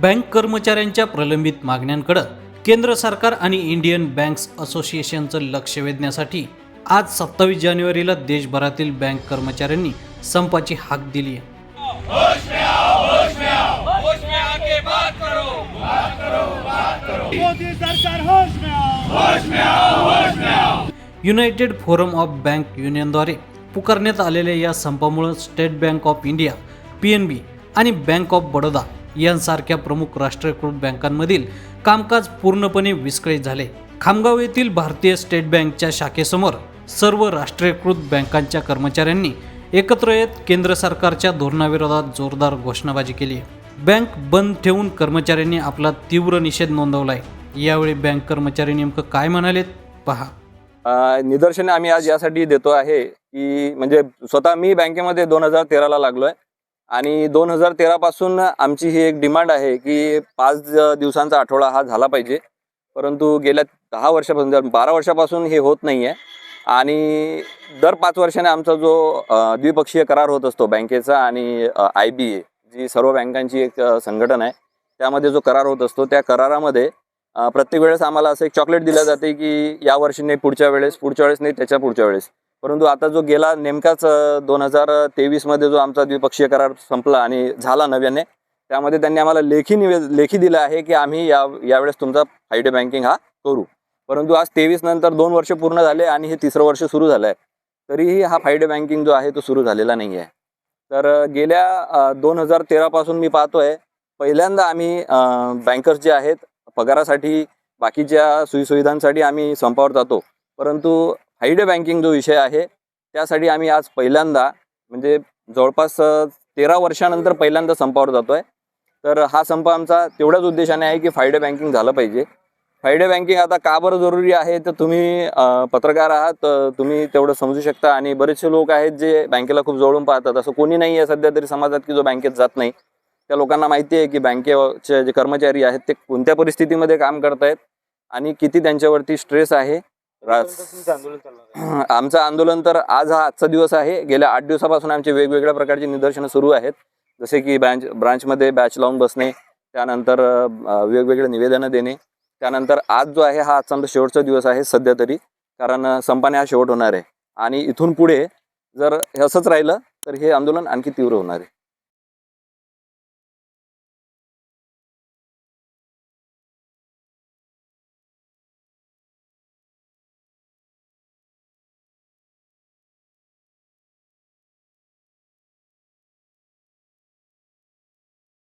Bank कर्मचाऱ्यांच्या प्रलंबित मागण्यांकडे केंद्र सरकार आणि इंडियन बँक्स असोसिएशनचं लक्ष वेधण्यासाठी आज 27 जानेवारीला देशभरातील बँक कर्मचाऱ्यांनी संपाची हाक दिली आहे। होश में आओ, होश में आओ, होश में आके बात करो, बात करो, बात करो। मोदी सरकार होश में आओ, होश में आओ, होश में आओ। युनायटेड फोरम ऑफ बँक युनियनद्वारे पुकारण्यात आलेल्या या संपामुळे state bank of India, PNB आणि बँक ऑफ बडोदा यांसारख्या प्रमुख राष्ट्रीयकृत बँकांमधील कामकाज पूर्णपणे विस्कळीत झाले। खामगाव येथील भारतीय स्टेट बँकच्या शाखेसमोर सर्व राष्ट्रीयकृत बँकांच्या कर्मचाऱ्यांनी एकत्र येत केंद्र सरकारच्या धोरणाविरोधात जोरदार घोषणाबाजी केली आहे। बँक बंद ठेवून कर्मचाऱ्यांनी आपला तीव्र निषेध नोंदवलाय। यावेळी बँक कर्मचारी नेमकं काय म्हणालेत पहा। निदर्शने आम्ही आज यासाठी देतो आहे की म्हणजे स्वतः मी बँकेमध्ये 2013ला लागलोय आणि 2013 पासून आमची ही एक डिमांड आहे की 5 दिवसांचा आठवडा हा झाला पाहिजे, परंतु गेल्या 10 वर्षापासून 12 वर्षापासून हे होत नाहीये आणि दर 5 वर्षाने आमचा जो द्विपक्षीय करार होत असतो बँकेचा आणि IBA जी सर्व बँकांची एक संघटना आहे त्यामध्ये जो करार होत असतो त्या करारामध्ये प्रत्येक वेळेस आम्हाला असं एक चॉकलेट दिलं जाते की या वर्षी नाही, पुढच्या वेळेस नाही, त्याच्या पुढच्या वेळेस। परंतु आता जो गेला नेमकाच 2023 मध्ये जो आमचा द्विपक्षीय करार संपला आणि झाला नव्याने, त्यामध्ये त्यांनी आम्हाला लेखी दिलं आहे की आम्ही यावेळेस तुमचा फ्रायडे बँकिंग हा करू। परंतु आज 23 नंतर 2 वर्ष पूर्ण झाले आणि हे 3रं वर्ष सुरू झालं आहे, तरीही हा फ्रायडे बँकिंग जो आहे तो सुरू झालेला नाही आहे। तर गेल्या 2013 पासून मी पाहतोय पहिल्यांदा आम्ही बँकर्स जे आहेत पगारासाठी बाकीच्या सोयीसुविधांसाठी आम्ही संपावर जातो, परंतु फ्रायडे बँकिंग जो विषय आहे त्यासाठी आम्ही आज पहिल्यांदा म्हणजे जवळपास 13 वर्षानंतर पहिल्यांदा संपावर जातोय। तर हा संप आमचा तेवढ्याच उद्देशाने आहे की फ्रायडे बँकिंग झालं पाहिजे। फ्रायडे बँकिंग आता का बरं जरुरी आहे तर तुम्ही पत्रकार आहात, तुम्ही तेवढं समजू शकता आणि बरेचसे लोक आहेत जे बँकेला खूप जवळून पाहतात। असं कोणी नाही आहे सध्या तरी समाजात की जो बँकेत जात नाही। त्या लोकांना माहिती आहे की बँकेचे जे कर्मचारी आहेत ते कोणत्या परिस्थितीमध्ये काम करतायत आणि किती त्यांच्यावरती स्ट्रेस आहे। आमचं आंदोलन तर आज हा आजचा दिवस आहे। गेल्या 8 दिवसापासून आमचे वेगवेगळ्या प्रकारची निदर्शनं सुरू आहेत, जसे की ब्रांचमध्ये बॅच लावून बसणे, त्यानंतर वेगवेगळे निवेदनं देणे, त्यानंतर आज जो आहे हा आजचा शेवटचा दिवस आहे सध्या तरी, कारण संपाने हा शेवट होणार आहे आणि इथून पुढे जर हे असंच राहिलं तर हे आंदोलन आणखी तीव्र होणार आहे।